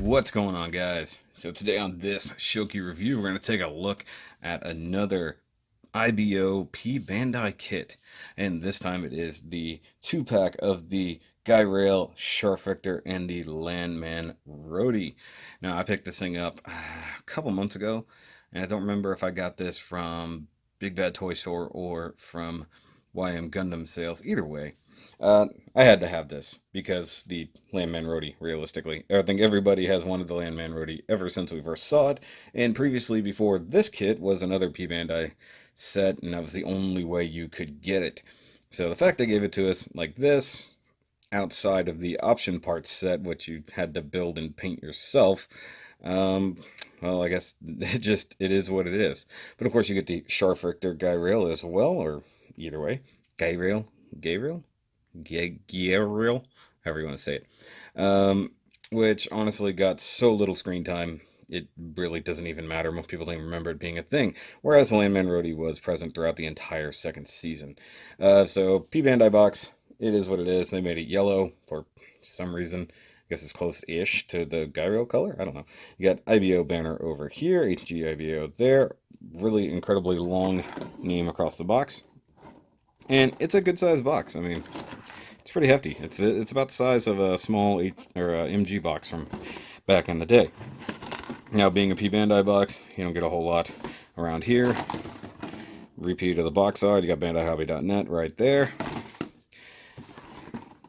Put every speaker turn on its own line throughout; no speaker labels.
What's going on, guys? So today on this Shoky review, we're going to take a look at another IBO P-BANDAI kit. And this time it is the 2-pack of the GEIRAIL, SCHARFRICTER, and the LANDMAN RODI. Now, I picked this thing up a couple months ago, and I don't remember if I got this from Big Bad Toy Store or from YM Gundam sales. Either way, I had to have this because the LANDMAN RODI, realistically. I think everybody has wanted the LANDMAN RODI ever since we first saw it. And previously, before this kit, was another P-BANDAI set, and that was the only way you could get it. So the fact they gave it to us like this, outside of the option parts set, which you had to build and paint yourself, well, I guess it is what it is. But of course, you get the SCHARFRICTER GEIRAIL as well, or either way, GEIRAIL, however you want to say it. Which honestly got so little screen time, it really doesn't even matter. Most people don't even remember it being a thing. Whereas the LANDMAN RODI was present throughout the entire second season. So Bandai Box, it is what it is. They made it yellow for some reason. I guess it's close-ish to the GEIRAIL color. I don't know. You got IBO banner over here, HG IBO there. Really incredibly long name across the box. And it's a good-sized box. I mean, it's pretty hefty. It's about the size of a small MG box from back in the day. Now, being a P-BANDAI box, you don't get a whole lot around here. Repeat of the box side, you got BandaiHobby.net right there.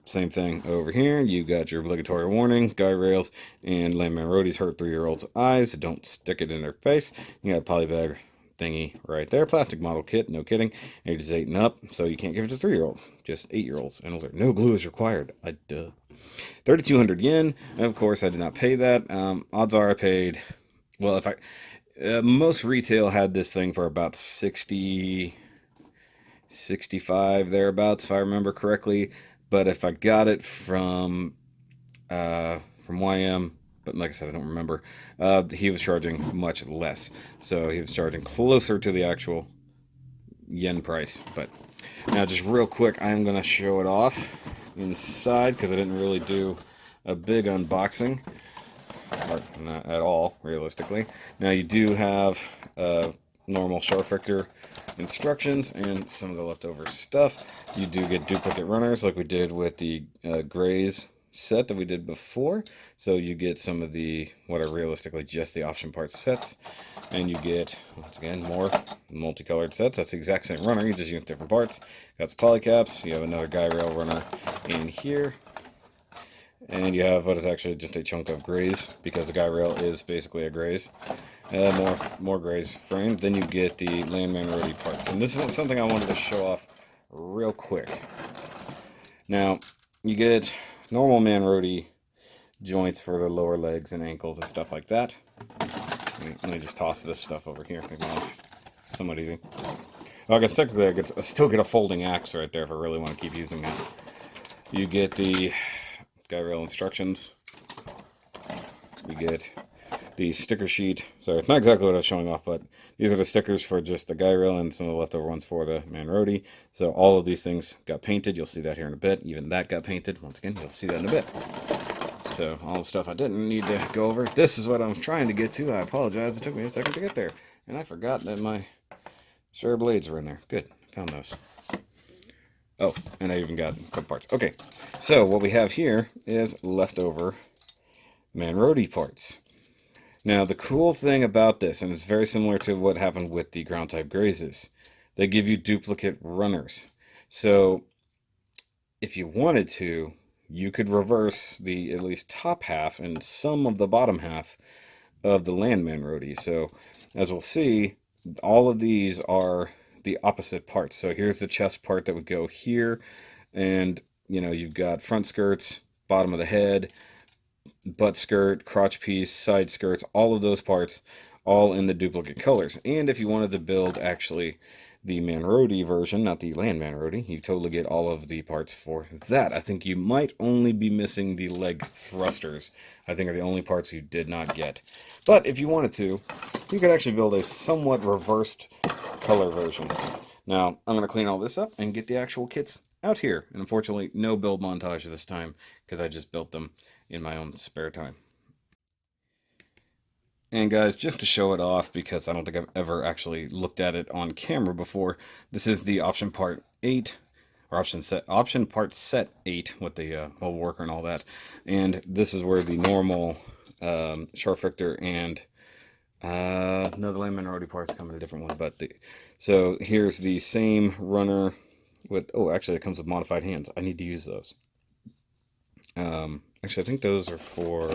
Same thing over here. You got your obligatory warning, GEIRAILs, and LANDMAN RODIs hurt 3-year-olds' eyes. Don't stick it in their face. You got a polybag thingy right there. Plastic model kit, no kidding. Ages 8 and up, so you can't give it to 3-year-old. Just 8-year-olds and older. No glue is required. Duh. 3,200 yen. And of course, I did not pay that. Odds are I paid, well, if I, most retail had this thing for about 60, 65 thereabouts, if I remember correctly. But if I got it from YM, but like I said, I don't remember, he was charging much less. So he was charging closer to the actual yen price. But now, just real quick, I'm going to show it off inside because I didn't really do a big unboxing. Or not at all, realistically. Now, you do have normal SCHARFRICTER instructions and some of the leftover stuff. You do get duplicate runners like we did with the Grays set that we did before. So you get some of the, what are realistically just the option parts sets. And you get, once again, more multicolored sets. That's the exact same runner, you just use different parts. Got some polycaps, you have another GEIRAIL runner in here. And you have what is actually just a chunk of Grays, because the GEIRAIL is basically a Grays. More Grays framed. Then you get the LANDMAN RODI parts. And this is something I wanted to show off real quick. Now, you get normal man RODI joints for the lower legs and ankles and stuff like that. Let me just toss this stuff over here. Somewhat easy. Well, I guess technically I still get a folding axe right there if I really want to keep using that. You get the GEIRAIL instructions. You get the sticker sheet. So it's not exactly what I was showing off, but these are the stickers for just the GEIRAIL and some of the leftover ones for the man RODI. So all of these things got painted. You'll see that here in a bit. Even that got painted. Once again, you'll see that in a bit. So all the stuff I didn't need to go over. This is what I was trying to get to. I apologize. It took me a second to get there. And I forgot that my spare blades were in there. Good. Found those. Oh, and I even got a couple parts. Okay. So what we have here is leftover man RODI parts. Now, the cool thing about this, and it's very similar to what happened with the ground type Grays, is they give you duplicate runners. So if you wanted to, you could reverse the at least top half and some of the bottom half of the LANDMAN RODI. So as we'll see, all of these are the opposite parts. So here's the chest part that would go here, and you know, you've got front skirts, bottom of the head, butt skirt, crotch piece, side skirts, all of those parts, all in the duplicate colors. And if you wanted to build actually the man RODI version, not the LANDMAN RODI, you totally get all of the parts for that. I think you might only be missing the leg thrusters. I think are the only parts you did not get. But if you wanted to, you could actually build a somewhat reversed color version. Now, I'm going to clean all this up and get the actual kits out here. And unfortunately, no build montage this time, because I just built them in my own spare time. And guys, just to show it off, because I don't think I've ever actually looked at it on camera before, this is the option part 8, or option part set 8 with the mobile worker and all that. And this is where the normal Scharfrichter and no, the LANDMAN RODI parts come in a different one. But so here's the same runner with, oh, actually it comes with modified hands. I need to use those. Actually, I think those are for,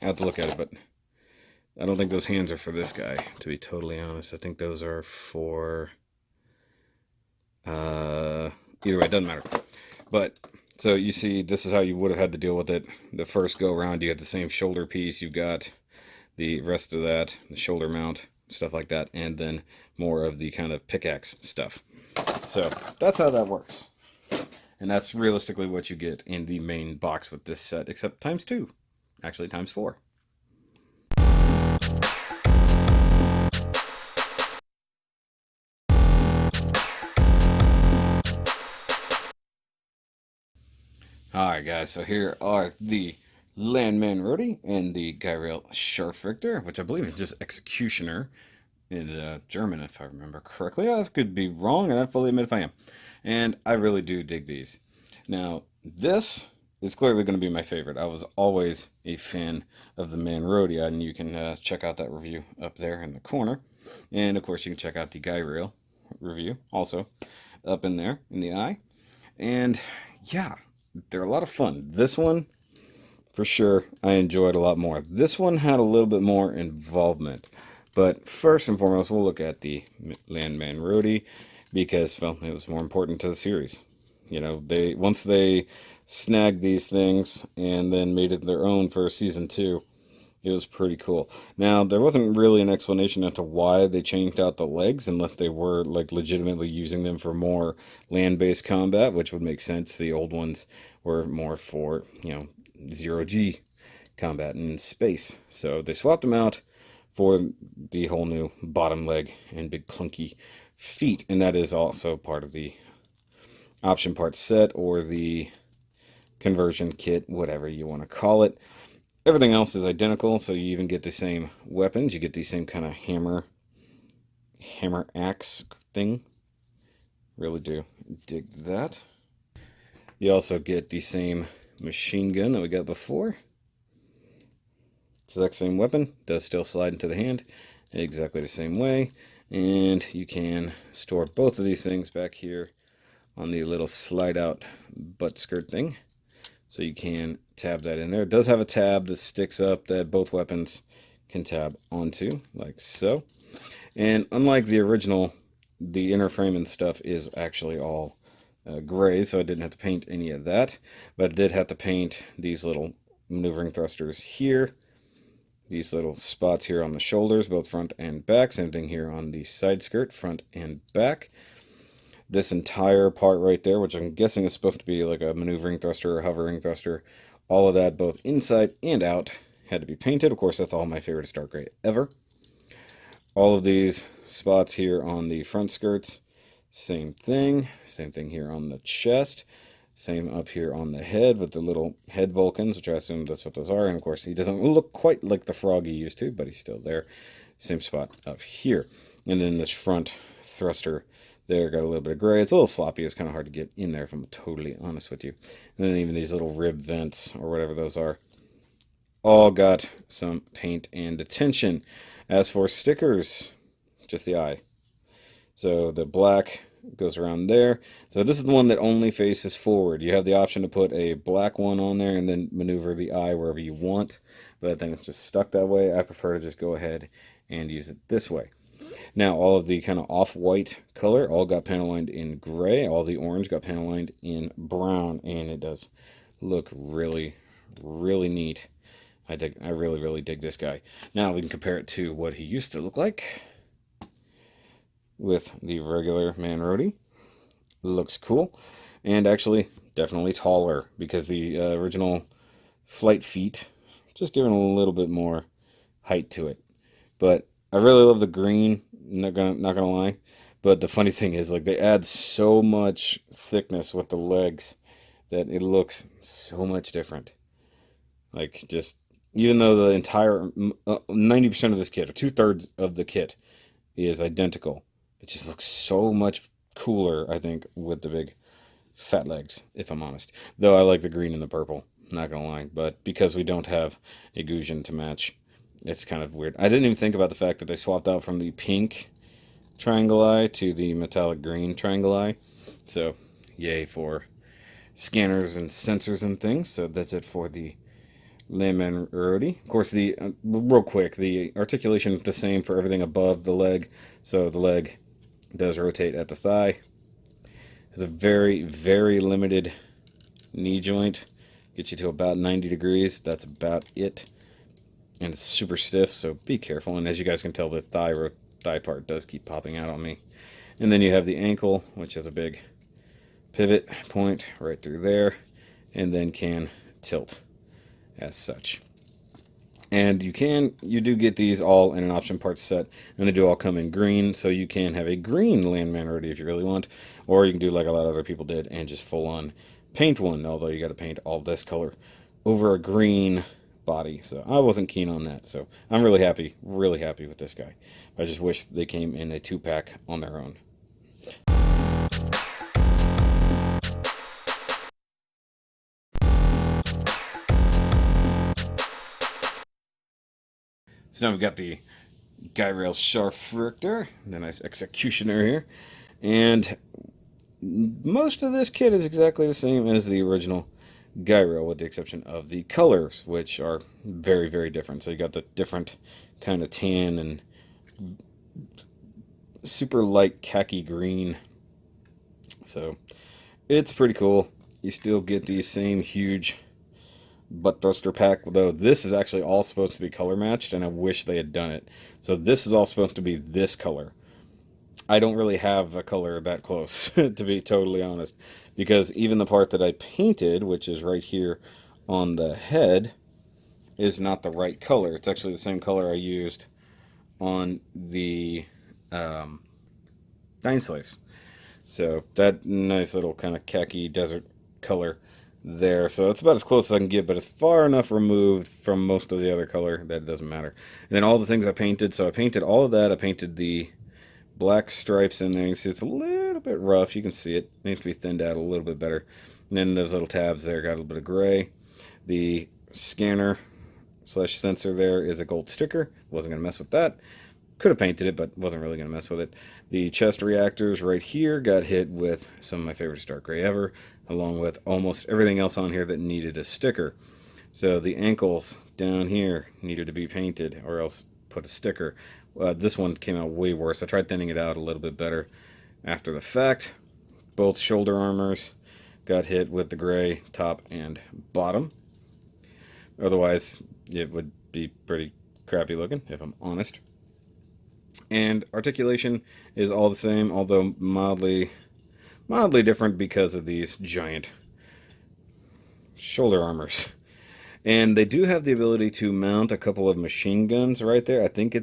I have to look at it, but I don't think those hands are for this guy, to be totally honest. I think those are for, either way, it doesn't matter. But, so you see, this is how you would have had to deal with it the first go around. You got the same shoulder piece, you've got the rest of that, the shoulder mount, stuff like that, and then more of the kind of pickaxe stuff. So, that's how that works. And that's realistically what you get in the main box with this set, except times 2. Actually, times 4. Alright guys, so here are the LANDMAN RODI and the GEIRAIL Scharfrichter, which I believe is just Executioner in German, if I remember correctly. I could be wrong, and I fully admit if I am. And I really do dig these. Now, this is clearly going to be my favorite. I was always a fan of the MAN RODI, and you can check out that review up there in the corner. And of course, you can check out the GEIRAIL review also up in there in the eye. And yeah, they're a lot of fun. This one, for sure, I enjoyed a lot more. This one had a little bit more involvement. But first and foremost, we'll look at the LANDMAN RODI because, well, it was more important to the series. You know, once they snagged these things and then made it their own for season 2, it was pretty cool. Now, there wasn't really an explanation as to why they changed out the legs, unless they were like legitimately using them for more land-based combat, which would make sense. The old ones were more for, you know, zero-G combat in space. So they swapped them out for the whole new bottom leg and big clunky feet. And that is also part of the option part set or the conversion kit, whatever you want to call it. Everything else is identical, so you even get the same weapons. You get the same kind of hammer axe thing. Really do dig that. You also get the same machine gun that we got before. Exact same weapon, does still slide into the hand exactly the same way. And you can store both of these things back here on the little slide out butt skirt thing. So you can tab that in there. It does have a tab that sticks up that both weapons can tab onto, like so. And unlike the original, the inner frame and stuff is actually all gray, so I didn't have to paint any of that. But I did have to paint these little maneuvering thrusters here. These little spots here on the shoulders, both front and back. Same thing here on the side skirt, front and back. This entire part right there, which I'm guessing is supposed to be like a maneuvering thruster or hovering thruster, all of that, both inside and out, had to be painted. Of course, that's all my favorite Star Gray ever. All of these spots here on the front skirts, same thing. Same thing here on the chest. Same up here on the head with the little head Vulcans, which I assume that's what those are. And of course, he doesn't look quite like the frog he used to, but he's still there. Same spot up here. And then this front thruster there got a little bit of gray. It's a little sloppy. It's kind of hard to get in there, if I'm totally honest with you. And then even these little rib vents, or whatever those are, all got some paint and attention. As for stickers, just the eye. So the black goes around there. So this is the one that only faces forward. You have the option to put a black one on there and then maneuver the eye wherever you want. But then it's just stuck that way. I prefer to just go ahead and use it this way. Now, all of the kind of off-white color all got panel lined in gray. All the orange got panel lined in brown. And it does look really, really neat. I really, really dig this guy. Now, we can compare it to what he used to look like with the regular MAN RODI. Looks cool. And actually, definitely taller, because the original flight feet just giving a little bit more height to it. But I really love the green, not gonna lie. But the funny thing is, like, they add so much thickness with the legs that it looks so much different. Like, just even though the entire 90% of this kit, or 2/3 of the kit, is identical, it just looks so much cooler, I think, with the big fat legs, if I'm honest. Though I like the green and the purple, not gonna lie. But because we don't have a Gujin to match, it's kind of weird. I didn't even think about the fact that they swapped out from the pink triangle eye to the metallic green triangle eye. So, yay for scanners and sensors and things. So that's it for the LANDMAN RODI. Of course, the real quick, the articulation is the same for everything above the leg. So the leg does rotate at the thigh. Has a very, very limited knee joint. Gets you to about 90 degrees. That's about it. And it's super stiff, so be careful. And as you guys can tell, the thigh part does keep popping out on me. And then you have the ankle, which has a big pivot point right through there, and then can tilt as such. And you do get these all in an option parts set, and they do all come in green, so you can have a green LANDMAN already if you really want, or you can do like a lot of other people did and just full on paint one, although you got to paint all this color over a green body. So I wasn't keen on that, so I'm really happy with this guy. I just wish they came in a 2-pack on their own. So now we've got the GEIRAIL Scharfrichter, the nice executioner here, and most of this kit is exactly the same as the original GEIRAIL, with the exception of the colors, which are very, very different. So you got the different kind of tan and super light khaki green. So it's pretty cool. You still get the same huge butt thruster pack, though this is actually all supposed to be color matched, and I wish they had done it. So this is all supposed to be this color. I don't really have a color that close, to be totally honest, because even the part that I painted, which is right here on the head, is not the right color. It's actually the same color I used on the Dine Slaves. So that nice little kind of khaki desert color there. So it's about as close as I can get, but it's far enough removed from most of the other color that it doesn't matter. And then all the things I painted, so I painted all of that. I painted the black stripes in there. You can see it's a little bit rough. You can see it needs to be thinned out a little bit better. And then those little tabs there got a little bit of gray. The scanner slash sensor there is a gold sticker. Wasn't going to mess with that. Could have painted it, but wasn't really going to mess with it. The chest reactors right here got hit with some of my favorite dark gray ever, along with almost everything else on here that needed a sticker. So the ankles down here needed to be painted, or else put a sticker. This one came out way worse. I tried thinning it out a little bit better after the fact. Both shoulder armors got hit with the gray top and bottom. Otherwise, it would be pretty crappy looking, if I'm honest. And articulation is all the same, although mildly different because of these giant shoulder armors. And they do have the ability to mount a couple of machine guns right there. I think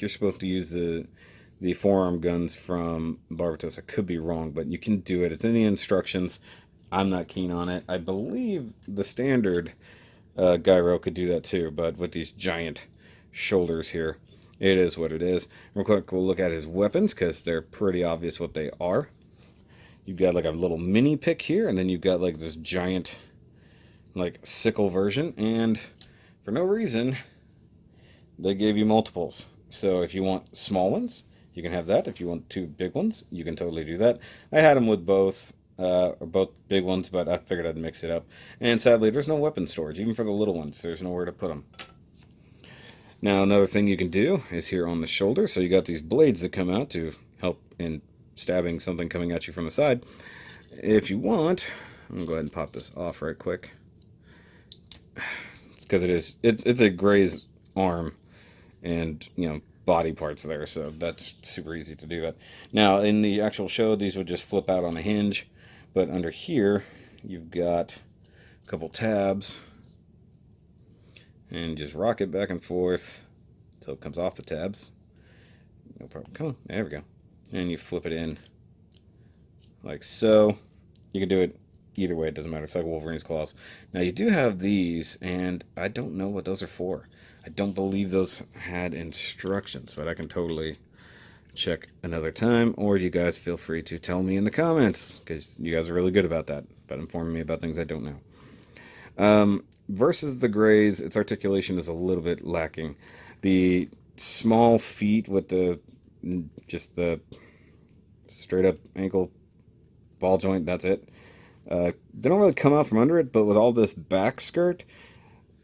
you're supposed to use the forearm guns from Barbatos. I could be wrong, but you can do it. It's in the instructions. I'm not keen on it. I believe the standard gyro could do that too, but with these giant shoulders here, it is what it is. Real quick, we'll look at his weapons, because they're pretty obvious what they are. You've got like a little mini pick here, and then you've got like this giant like sickle version, and for no reason they gave you multiples. So if you want small ones, you can have that. If you want 2 big ones, you can totally do that. I had them with both big ones, but I figured I'd mix it up. And sadly, there's no weapon storage, even for the little ones. There's nowhere to put them. Now, another thing you can do is here on the shoulder. So you got these blades that come out to help in stabbing something coming at you from the side. If you want, I'm gonna go ahead and pop this off right quick. It's because it's a Gray's arm and, you know, body parts there, so that's super easy to do that. Now, in the actual show, these would just flip out on a hinge, but under here, you've got a couple tabs, and just rock it back and forth until it comes off the tabs. No problem. Come on, there we go. And you flip it in like so. You can do it Either way, it doesn't matter. It's like Wolverine's claws. Now, you do have these, and I don't know what those are for. I don't believe those had instructions, but I can totally check another time, or you guys feel free to tell me in the comments, because you guys are really good about that, about informing me about things I don't know. Versus the grays, its articulation is a little bit lacking. The small feet with just the straight up ankle ball joint, that's it. They don't really come out from under it, but with all this back skirt,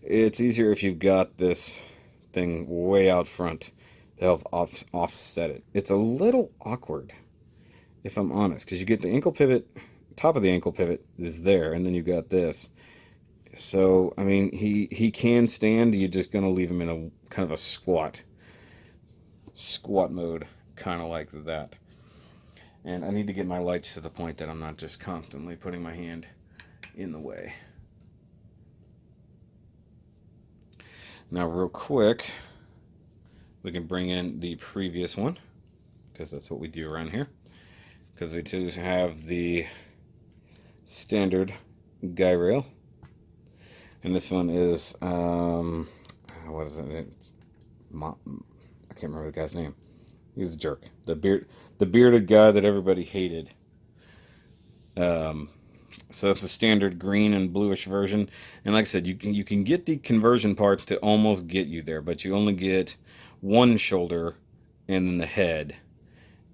it's easier if you've got this thing way out front to help offset it. It's a little awkward, if I'm honest, because you get the ankle pivot, top of the ankle pivot is there, and then you've got this. So, I mean, he can stand, you're just going to leave him in a kind of a squat mode, kind of like that. And I need to get my lights to the point that I'm not just constantly putting my hand in the way. Now, real quick, we can bring in the previous one, because that's what we do around here. Because we do have the standard GEIRAIL. And this one is, what is it? I can't remember the guy's name. He's a jerk. The bearded guy that everybody hated. So that's the standard green and bluish version. And like I said, you can get the conversion parts to almost get you there, but you only get one shoulder and then the head,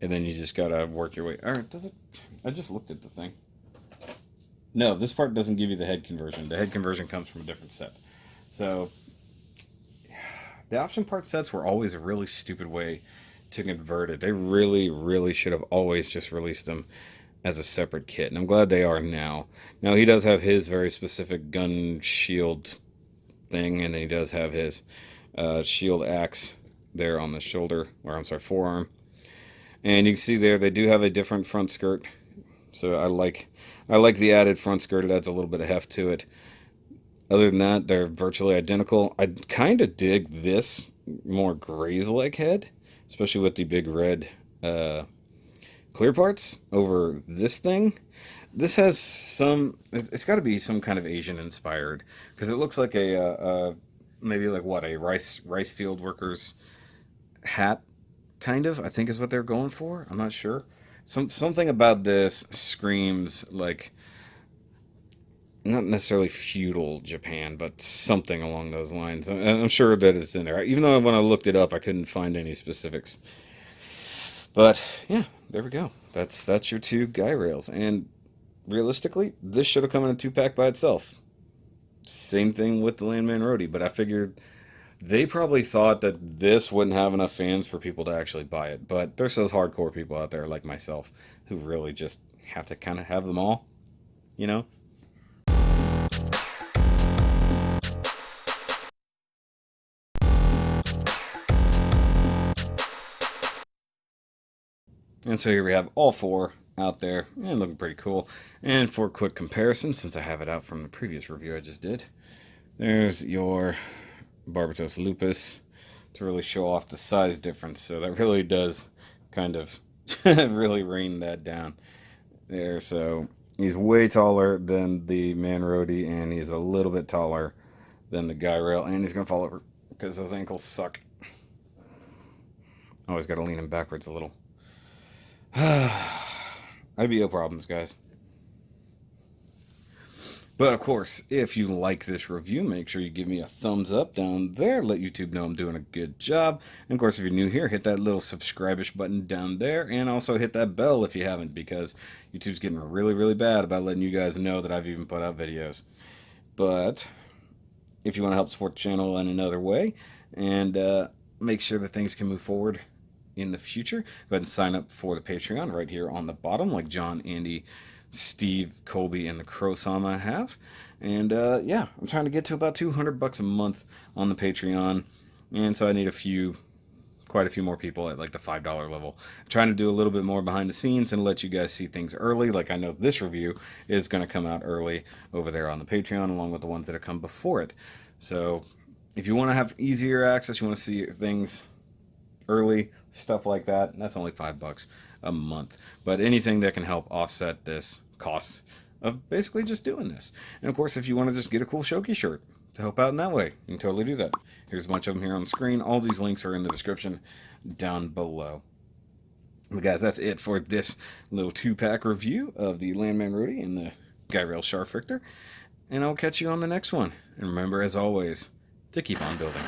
and then you just gotta work your way. All right, does it? I just looked at the thing. No, this part doesn't give you the head conversion. The head conversion comes from a different set. So the option part sets were always a really stupid way to convert it. They really, really should have always just released them as a separate kit, and I'm glad they are now. Now, he does have his very specific gun shield thing, and then he does have his shield axe there on the shoulder, or I'm sorry, forearm. And you can see there, they do have a different front skirt. So I like the added front skirt. It adds a little bit of heft to it. Other than that, they're virtually identical. I kind of dig this more Grays-like head, especially with the big red clear parts over this thing. This has some, it's got to be some kind of Asian inspired, because it looks like maybe like what, a rice field worker's hat, kind of, I think is what they're going for. I'm not sure. Something about this screams like, not necessarily feudal Japan, but something along those lines. I'm sure that it's in there. Even though when I looked it up, I couldn't find any specifics. But yeah, there we go. That's your two GEIRAILs. And realistically, this should have come in a 2-pack by itself. Same thing with the LANDMAN RODI, but I figured they probably thought that this wouldn't have enough fans for people to actually buy it. But there's those hardcore people out there like myself who really just have to kind of have them all, you know? And so here we have all four out there and looking pretty cool. And for a quick comparison, since I have it out from the previous review I just did, there's your Barbatos Lupus to really show off the size difference. So that really does kind of really rain that down there. So he's way taller than the Man RODI, and he's a little bit taller than the GEIRAIL, and he's going to fall over because those ankles suck. Always got to lean him backwards a little. IBO problems, guys. But of course, if you like this review, make sure you give me a thumbs up down there. Let YouTube know I'm doing a good job. And of course, if you're new here, hit that little subscribe-ish button down there. And also hit that bell if you haven't, because YouTube's getting really, really bad about letting you guys know that I've even put out videos. But if you want to help support the channel in another way and make sure that things can move forward in the future, go ahead and sign up for the Patreon right here on the bottom, like John, Andy, Steve, Kolby, and TheKrowSama have. And yeah, I'm trying to get to about $200 a month on the Patreon, and so I need quite a few more people at like the $5 level. I'm trying to do a little bit more behind the scenes and let you guys see things early. Like I know this review is going to come out early over there on the Patreon, along with the ones that have come before it. So if you want to have easier access, you want to see things early, stuff like that, that's only $5 a month. But anything that can help offset this cost of basically just doing this. And of course, if you want to just get a cool Shoky shirt to help out in that way, you can totally do that. Here's a bunch of them here on the screen. All these links are in the description down below. But guys, that's it for this little 2-pack review of the LANDMAN RODI and the GEIRAIL Scharfrichter. And I'll catch you on the next one. And remember, as always, to keep on building.